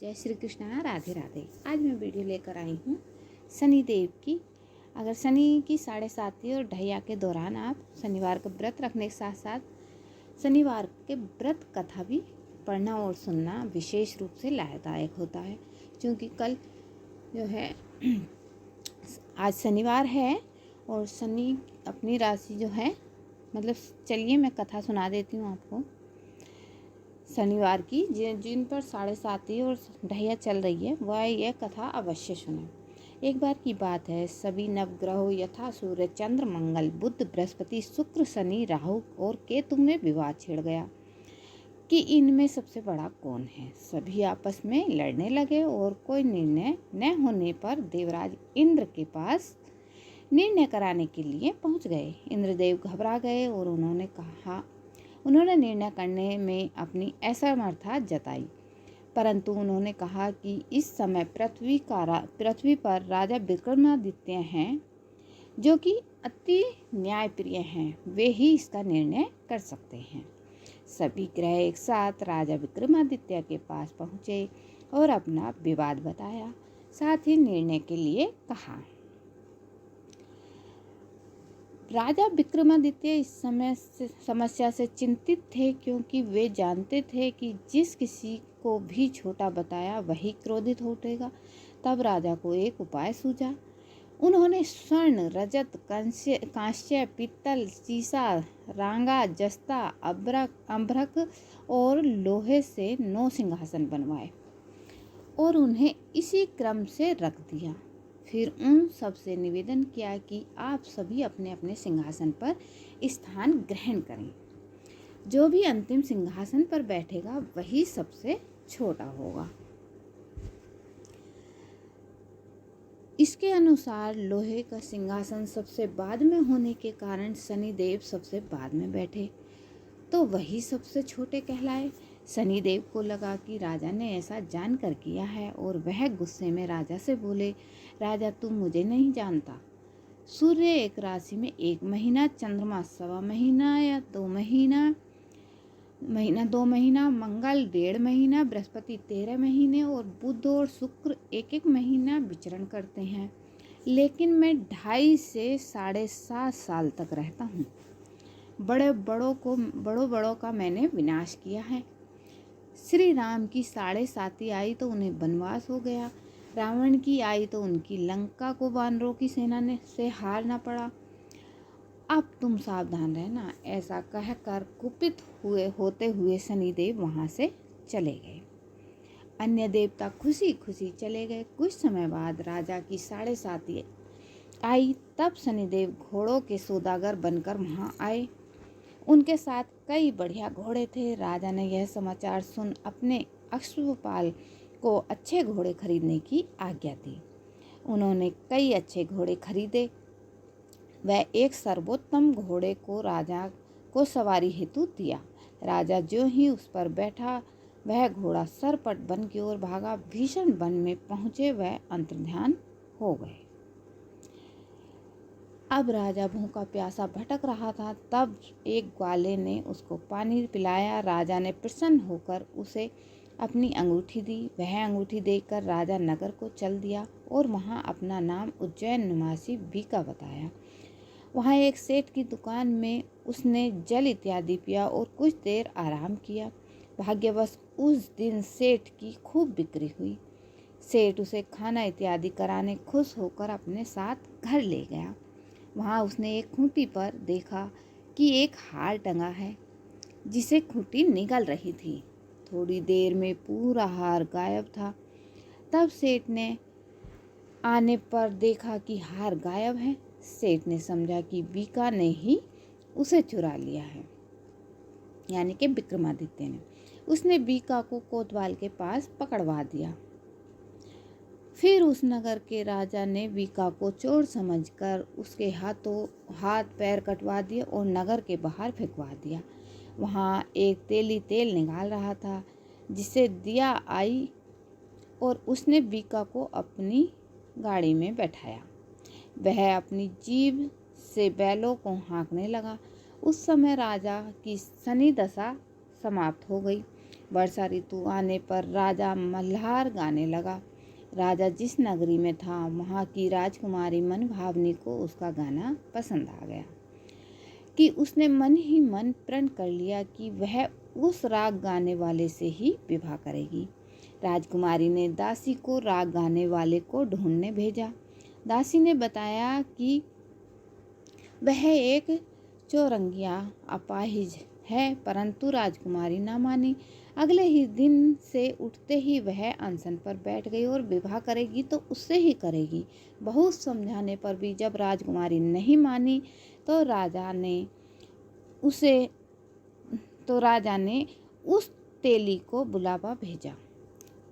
जय श्री कृष्णा, राधे राधे। आज मैं वीडियो लेकर आई हूँ शनि देव की। अगर शनि की 7:30 और ढैया के दौरान आप शनिवार का व्रत रखने के साथ साथ शनिवार के व्रत कथा भी पढ़ना और सुनना विशेष रूप से लाभदायक होता है, क्योंकि कल जो है आज शनिवार है और शनि अपनी राशि जो है चलिए मैं कथा सुना देती हूँ आपको शनिवार की, जिन पर 7:30 और ढैया चल रही है वह यह कथा अवश्य सुने। एक बार की बात है, सभी नवग्रहों यथा सूर्य, चंद्र, मंगल, बुध, बृहस्पति, शुक्र, शनि, राहु और केतु में विवाद छिड़ गया कि इनमें सबसे बड़ा कौन है। सभी आपस में लड़ने लगे और कोई निर्णय न होने पर देवराज इंद्र के पास निर्णय कराने के लिए पहुंच गए। इंद्रदेव घबरा गए और उन्होंने निर्णय करने में अपनी असमर्थता जताई, परंतु उन्होंने कहा कि इस समय पृथ्वी पर राजा विक्रमादित्य हैं, जो कि अति न्यायप्रिय हैं। वे ही इसका निर्णय कर सकते हैं। सभी ग्रह एक साथ राजा विक्रमादित्य के पास पहुँचे और अपना विवाद बताया, साथ ही निर्णय के लिए कहा। राजा विक्रमादित्य इस समस्या से चिंतित थे, क्योंकि वे जानते थे कि जिस किसी को भी छोटा बताया वही क्रोधित हो उठेगा। तब राजा को एक उपाय सूझा। उन्होंने स्वर्ण, रजत, कांस्य, पीतल, सीसा, रांगा, जस्ता, अभ्रक और लोहे से 9 सिंहासन बनवाए और उन्हें इसी क्रम से रख दिया। फिर उन सब से निवेदन किया कि आप सभी अपने अपने सिंहासन पर स्थान ग्रहण करें। जो भी अंतिम सिंहासन पर बैठेगा वही सबसे छोटा होगा। इसके अनुसार लोहे का सिंहासन सबसे बाद में होने के कारण शनिदेव सबसे बाद में बैठे, तो वही सबसे छोटे कहलाए। शनिदेव को लगा कि राजा ने ऐसा जानकर किया है और वह गुस्से में राजा से बोले, राजा तुम मुझे नहीं जानता। सूर्य एक राशि में 1 महीना, चंद्रमा 1.25 महीना या 2 महीना, मंगल 1.5 महीना, बृहस्पति 13 महीने और बुध और शुक्र 1 महीना विचरण करते हैं। लेकिन मैं 2.5 से 7.5 साल तक रहता हूँ। बड़ों का मैंने विनाश किया है। श्री राम की 7.5 आई तो उन्हें वनवास हो गया। रावण की आई तो उनकी लंका को वानरों की सेना से हारना पड़ा। अब तुम सावधान रहना। ऐसा कहकर कुपित होते हुए शनिदेव वहां से चले गए। अन्य देवता खुशी खुशी चले गए। कुछ समय बाद राजा की 7.5 आई, तब शनिदेव घोड़ों के सौदागर बनकर वहां आए। उनके साथ कई बढ़िया घोड़े थे। राजा ने यह समाचार सुन अपने अश्वपाल को अच्छे घोड़े खरीदने की आज्ञा दी। उन्होंने कई अच्छे घोड़े खरीदे। वह एक सर्वोत्तम घोड़े को राजा को सवारी हेतु दिया। राजा जो ही उस पर बैठा, वह घोड़ा सरपट वन की ओर भागा। भीषण वन में पहुंचे वह अंतर्ध्यान हो गए। अब राजा भूखा प्यासा भटक रहा था। तब एक ग्वाले ने उसको पानी पिलाया। राजा ने प्रसन्न होकर उसे अपनी अंगूठी दी। वह अंगूठी देकर राजा नगर को चल दिया और वहां अपना नाम उज्जैन निवासी बीका बताया। वहां एक सेठ की दुकान में उसने जल इत्यादि पिया और कुछ देर आराम किया। भाग्यवश उस दिन सेठ की खूब बिक्री हुई। सेठ उसे खाना इत्यादि कराने खुश होकर अपने साथ घर ले गया। वहाँ उसने एक खूंटी पर देखा कि एक हार टंगा है, जिसे खूंटी निगल रही थी। थोड़ी देर में पूरा हार गायब था। तब सेठ ने आने पर देखा कि हार गायब है। सेठ ने समझा कि बीका ने ही उसे चुरा लिया है, यानी कि विक्रमादित्य ने। उसने बीका को कोतवाल के पास पकड़वा दिया। फिर उस नगर के राजा ने बीका को चोर समझकर उसके हाथ पैर कटवा दिए और नगर के बाहर फेंकवा दिया। वहाँ एक तेली तेल निकाल रहा था, जिसे दिया आई और उसने बीका को अपनी गाड़ी में बैठाया। वह अपनी जीभ से बैलों को हाँकने लगा। उस समय राजा की शनि दशा समाप्त हो गई। वर्षा ऋतु आने पर राजा मल्हार गाने लगा। राजा जिस नगरी में था वहाँ की राजकुमारी मनभावनी को उसका गाना पसंद आ गया कि उसने मन ही मन प्रण कर लिया कि वह उस राग गाने वाले से ही विवाह करेगी। राजकुमारी ने दासी को राग गाने वाले को ढूंढने भेजा। दासी ने बताया कि वह एक चौरंगिया अपाहिज है, परंतु राजकुमारी ना मानी। अगले ही दिन से उठते ही वह अनशन पर बैठ गई और विवाह करेगी तो उससे ही करेगी। बहुत समझाने पर भी जब राजकुमारी नहीं मानी तो राजा ने उस तेली को बुलावा भेजा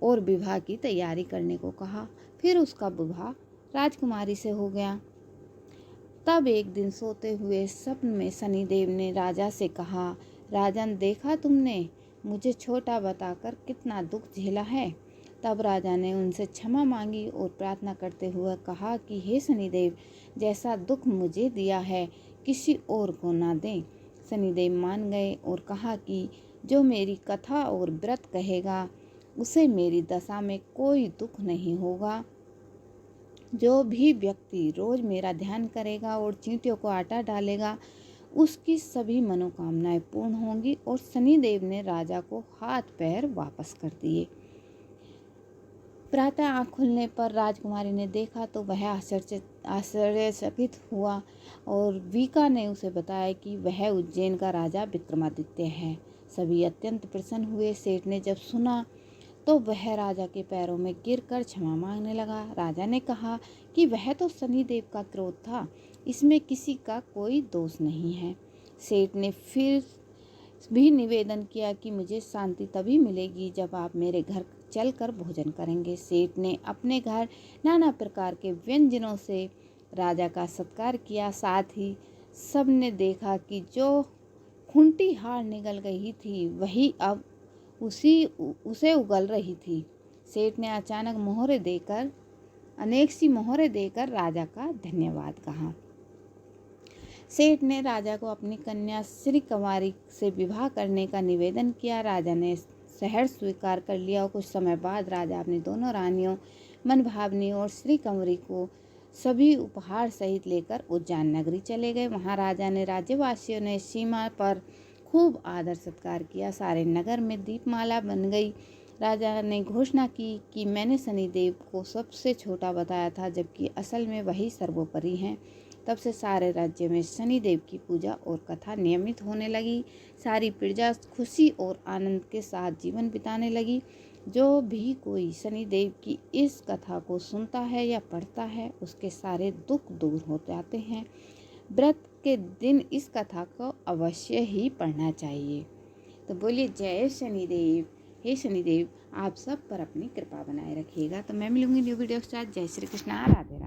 और विवाह की तैयारी करने को कहा। फिर उसका विवाह राजकुमारी से हो गया। तब एक दिन सोते हुए स्वप्न में शनिदेव ने राजा से कहा, राजन, देखा तुमने मुझे छोटा बताकर कितना दुख झेला है। तब राजा ने उनसे क्षमा मांगी और प्रार्थना करते हुए कहा कि हे शनिदेव, जैसा दुख मुझे दिया है किसी और को ना दें। शनिदेव मान गए और कहा कि जो मेरी कथा और व्रत कहेगा उसे मेरी दशा में कोई दुख नहीं होगा। जो भी व्यक्ति रोज मेरा ध्यान करेगा और चींटियों को आटा डालेगा उसकी सभी मनोकामनाएं पूर्ण होंगी। और शनिदेव ने राजा को हाथ पैर वापस कर दिए। प्रातः आँख खुलने पर राजकुमारी ने देखा तो वह आश्चर्यचकित हुआ और वीका ने उसे बताया कि वह उज्जैन का राजा विक्रमादित्य है। सभी अत्यंत प्रसन्न हुए। सेठ ने जब सुना तो वह राजा के पैरों में गिरकर क्षमा मांगने लगा। राजा ने कहा कि वह तो शनिदेव का क्रोध था, इसमें किसी का कोई दोष नहीं है। सेठ ने फिर भी निवेदन किया कि मुझे शांति तभी मिलेगी जब आप मेरे घर चलकर भोजन करेंगे। सेठ ने अपने घर नाना प्रकार के व्यंजनों से राजा का सत्कार किया। साथ ही सबने देखा कि जो खूंटी हार निगल गई थी वही अब उसे उगल रही थी। सेठ ने अनेक सी मोहरे देकर राजा का धन्यवाद कहा। सेठ ने राजा को अपनी कन्या श्री कंवारी से विवाह करने का निवेदन किया। राजा ने सहर्ष स्वीकार कर लिया और कुछ समय बाद राजा अपनी दोनों रानियों मनभावनी और श्री कंवरी को सभी उपहार सहित लेकर उज्जैन नगरी चले गए। वहां राजा ने राज्यवासियों ने सीमा पर खूब आदर सत्कार किया। सारे नगर में दीपमाला बन गई। राजा ने घोषणा की कि मैंने शनिदेव को सबसे छोटा बताया था, जबकि असल में वही सर्वोपरि हैं। तब से सारे राज्य में शनिदेव की पूजा और कथा नियमित होने लगी। सारी प्रजा खुशी और आनंद के साथ जीवन बिताने लगी। जो भी कोई शनिदेव की इस कथा को सुनता है या पढ़ता है उसके सारे दुख दूर हो जाते हैं। व्रत के दिन इस कथा को अवश्य ही पढ़ना चाहिए। तो बोलिए जय शनिदेव। हे शनिदेव, आप सब पर अपनी कृपा बनाए रखिएगा। तो मैं मिलूंगी न्यू वीडियो के साथ। जय श्री कृष्णा। राधे राधे।